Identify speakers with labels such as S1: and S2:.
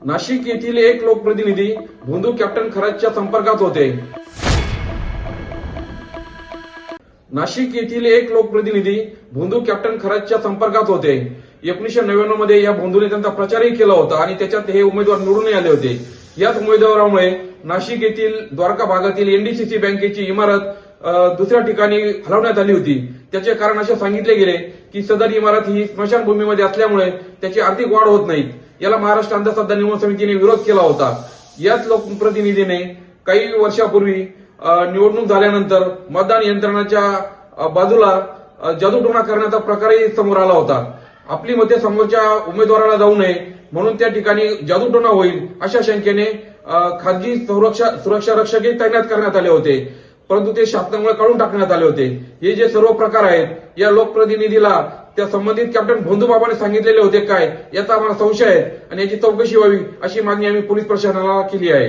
S1: नाशिक येथील एक लोकप्रतिनिधी भोंदू कॅप्टन खरातच्या संपर्कात होते। नाशिक येथील एक लोकप्रतिनिधी भोंदू कॅप्टन खरातच्या संपर्कात होते। 1999 मध्ये या भोंदूने त्यांचा प्रचारही केला होता आणि त्याच्यात हे उमेदवार निवडूनही आले होते। याच उमेदवारामुळे नाशिक येथील द्वारका भागातील एनडीसीसी बँकेची इमारत दुसऱ्या ठिकाणी हलवण्यात आली होती। त्याचे कारण असे सांगितले गेले की सदर इमारत ही स्मशानभूमीमध्ये असल्यामुळे त्याची आर्थिक वाढ होत नाही। याला महाराष्ट्र अंधश्रद्धा निर्मूलन समितीने विरोध केला होता। याच लोकप्रतिनिधीने काही वर्षापूर्वी निवडणूक झाल्यानंतर मतदान यंत्रणाच्या बाजूला जादूटोणा करण्याचा प्रकारही समोर आला होता। आपली मते समोरच्या उमेदवाराला जाऊ नये म्हणून त्या ठिकाणी जादूटोणा होईल अशा शंकेने खासगी सुरक्षा रक्षकही तैनात करण्यात आले होते, परंतु ते शासनामुळे काढून टाकण्यात आले होते। हे जे सर्व प्रकार आहेत या लोकप्रतिनिधीला त्या संबंधित कॅप्टन भोंदूबाबाने सांगितलेले होते काय याचा आम्हाला संशय आहे आणि याची चौकशी व्हावी अशी मागणी आम्ही पोलीस प्रशासनाला केली आहे।